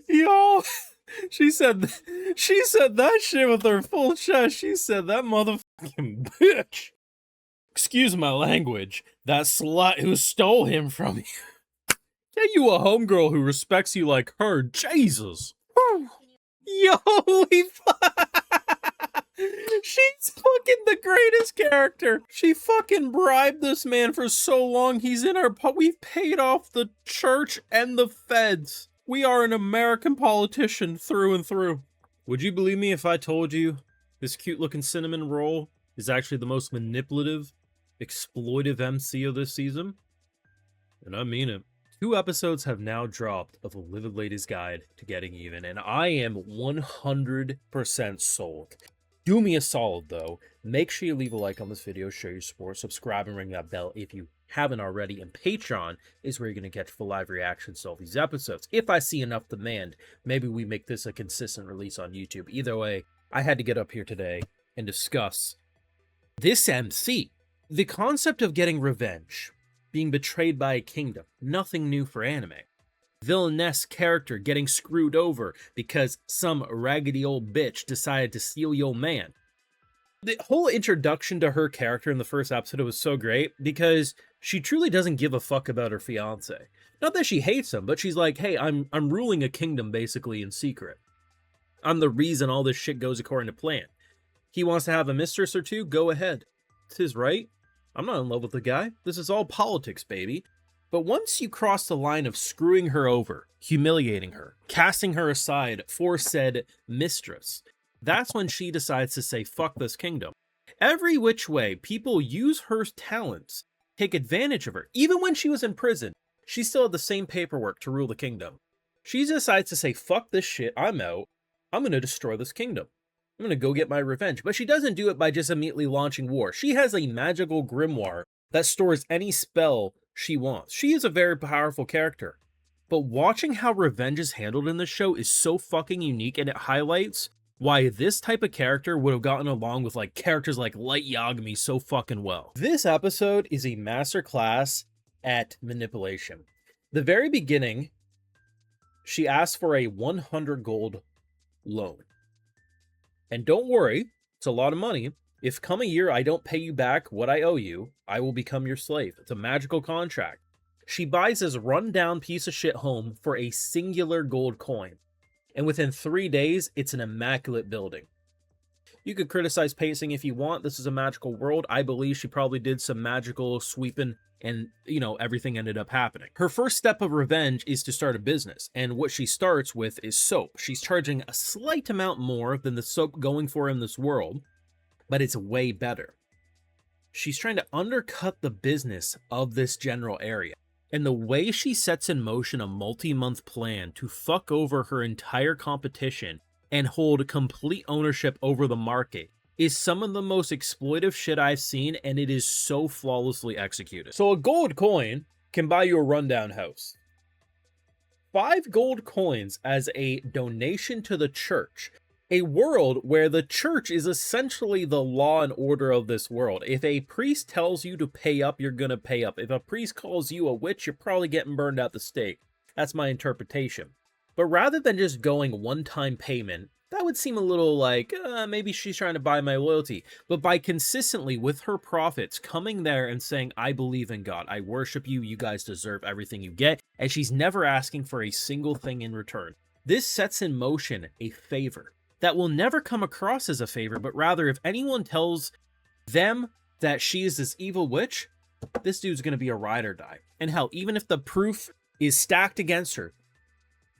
Yo, she said that shit with her full chest. She said that motherfucking bitch. Excuse my language. That slut who stole him from you. Get you a homegirl who respects you like her. Jesus. Whew. Yo, she's fucking the greatest character. She fucking bribed this man for so long. He's in our we've paid off the church and the feds. We are an American politician through and through. Would you believe me if I told you this cute looking cinnamon roll is actually the most manipulative, exploitive MC of this season? And I mean it. 2 episodes have now dropped of the Livid Lady's Guide to Getting Even, and I am 100% sold. Do me a solid though, make sure you leave a like on this video, show your support, subscribe and ring that bell if you haven't already, and Patreon is where you're going to catch full live reactions to all these episodes. If I see enough demand, maybe we make this a consistent release on YouTube. Either way, I had to get up here today and discuss this MC. The concept of getting revenge, being betrayed by a kingdom, nothing new for anime. Villainess character getting screwed over because some raggedy old bitch decided to steal your man. The whole introduction to her character in the first episode was so great because she truly doesn't give a fuck about her fiance. Not that she hates him, but she's like, hey, I'm ruling a kingdom basically in secret. I'm the reason all this shit goes according to plan. He wants to have a mistress or two, go ahead. It's his right. I'm not in love with the guy. This is all politics, baby. But once you cross the line of screwing her over, humiliating her, casting her aside for said mistress, that's when she decides to say, fuck this kingdom. Every which way, people use her talents, take advantage of her. Even when she was in prison, she still had the same paperwork to rule the kingdom. She decides to say, fuck this shit, I'm out. I'm going to destroy this kingdom. I'm going to go get my revenge. But she doesn't do it by just immediately launching war. She has a magical grimoire that stores any spell she wants. She is a very powerful character. But watching how revenge is handled in this show is so fucking unique, and it highlights why this type of character would have gotten along with like characters like Light Yagami so fucking well. This episode is a masterclass at manipulation. The very beginning, she asked for a 100 gold loan. And don't worry, it's a lot of money. If come a year I don't pay you back what I owe you, I will become your slave. It's a magical contract. She buys this rundown piece of shit home for a singular gold coin. And within 3 days, it's an immaculate building. You could criticize pacing if you want. This is a magical world. I believe she probably did some magical sweeping and, you know, everything ended up happening. Her first step of revenge is to start a business. And what she starts with is soap. She's charging a slight amount more than the soap going for in this world, but it's way better. She's trying to undercut the business of this general area. And the way she sets in motion a multi-month plan to fuck over her entire competition and hold complete ownership over the market is some of the most exploitive shit I've seen, and it is so flawlessly executed. So a gold coin can buy you a rundown house. 5 gold coins as a donation to the church. A world where the church is essentially the law and order of this world. If a priest tells you to pay up, you're gonna pay up. If a priest calls you a witch, you're probably getting burned at the stake. That's my interpretation. But rather than just going one-time payment, that would seem a little like, maybe she's trying to buy my loyalty. But by consistently, with her profits, coming there and saying, I believe in God, I worship you, you guys deserve everything you get, and she's never asking for a single thing in return. This sets in motion a favor that will never come across as a favor, but rather if anyone tells them that she is this evil witch, this dude's going to be a ride or die. And hell, even if the proof is stacked against her,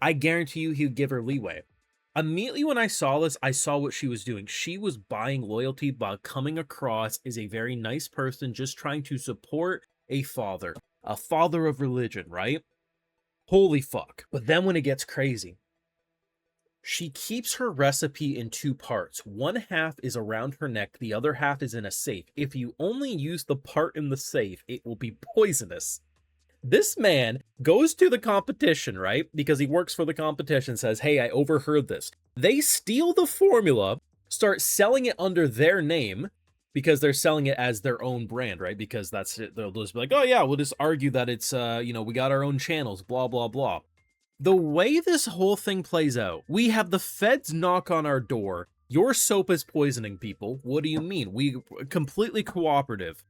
I guarantee you he'd give her leeway. Immediately when I saw this, I saw what she was doing. She was buying loyalty by coming across as a very nice person, just trying to support a father of religion, right? Holy fuck. But then when it gets crazy, she keeps her recipe in 2 parts. One half is around her neck, the other half is in a safe. If you only use the part in the safe, it will be poisonous. This man goes to the competition, right? Because he works for the competition, says, hey, I overheard this. They steal the formula, start selling it under their name, because they're selling it as their own brand, right? Because that's it. They'll just be like, oh yeah, we'll just argue that it's, you know, we got our own channels, blah, blah, blah. The way this whole thing plays out, we have the feds knock on our door. Your soap is poisoning people. What do you mean? We completely cooperative.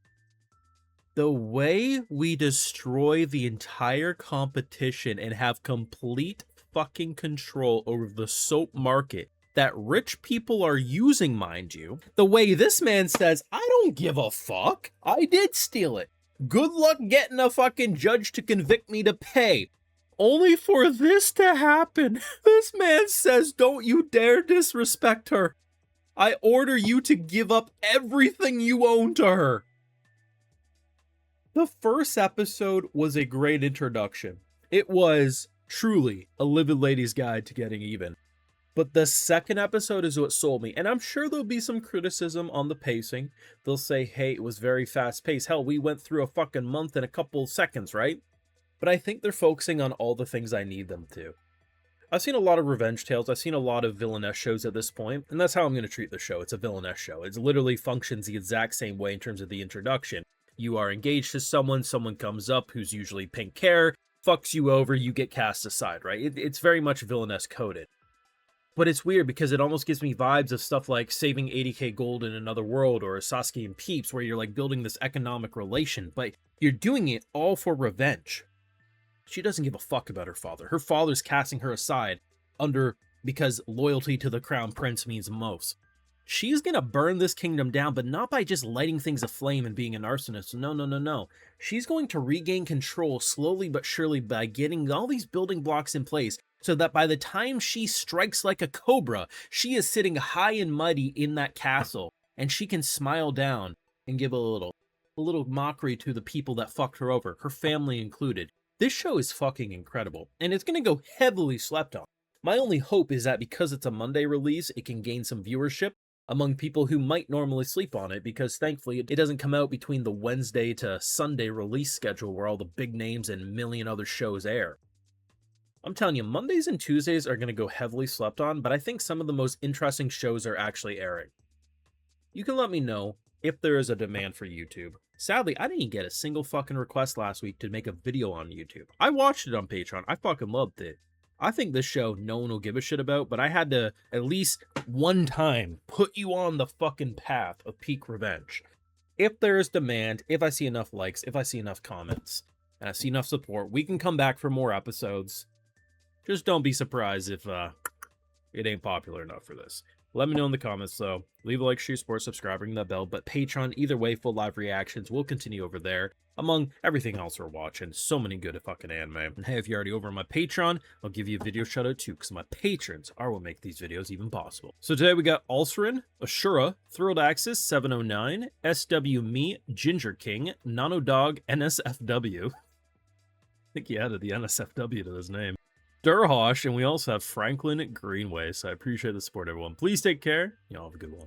The way we destroy the entire competition and have complete fucking control over the soap market that rich people are using, mind you. The way this man says, I don't give a fuck. I did steal it. Good luck getting a fucking judge to convict me to pay. Only for this to happen. This man says, don't you dare disrespect her. I order you to give up everything you own to her. The first episode was a great introduction. It was truly a Livid Lady's guide to getting even. But the second episode is what sold me. And I'm sure there'll be some criticism on the pacing. They'll say, hey, it was very fast paced. Hell, we went through a fucking month in a couple seconds, right? But I think they're focusing on all the things I need them to. I've seen a lot of revenge tales. I've seen a lot of Villainess shows at this point, and that's how I'm going to treat the show. It's a Villainess show. It literally functions the exact same way in terms of the introduction. You are engaged to someone comes up who's usually pink hair, fucks you over, you get cast aside, right? It's very much Villainess coded. But it's weird because it almost gives me vibes of stuff like Saving 80k Gold in Another World or Sasuke and Peeps, where you're like building this economic relation, but you're doing it all for revenge. She doesn't give a fuck about her father. Her father's casting her aside because loyalty to the crown prince means most. She's gonna burn this kingdom down, but not by just lighting things aflame and being an arsonist. No. She's going to regain control slowly but surely by getting all these building blocks in place so that by the time she strikes like a cobra, she is sitting high and mighty in that castle, and she can smile down and give a little mockery to the people that fucked her over, her family included. This show is fucking incredible, and it's going to go heavily slept on. My only hope is that because it's a Monday release, it can gain some viewership among people who might normally sleep on it, because thankfully it doesn't come out between the Wednesday to Sunday release schedule where all the big names and a million other shows air. I'm telling you, Mondays and Tuesdays are going to go heavily slept on, but I think some of the most interesting shows are actually airing. You can let me know if there is a demand for YouTube. Sadly, I didn't get a single fucking request last week to make a video on YouTube. I watched it on Patreon. I fucking loved it. I think this show no one will give a shit about, but I had to at least one time put you on the fucking path of peak revenge. If there is demand, if I see enough likes, if I see enough comments, and I see enough support, we can come back for more episodes. Just don't be surprised if it ain't popular enough for this. Let me know in the comments, though. Leave a like, share, support, subscribe, ring that bell. But Patreon, either way, full live reactions will continue over there, among everything else we're watching. So many good fucking anime. And hey, if you're already over on my Patreon, I'll give you a video shout out too, because my patrons are what make these videos even possible. So today we got Ulcerin, Ashura, Thrilled Axis 709, SW Me, Ginger King, Nano Dog, NSFW. I think he added the NSFW to his name. Durhosh, and we also have Franklin Greenway. So I appreciate the support, everyone. Please take care. Y'all have a good one.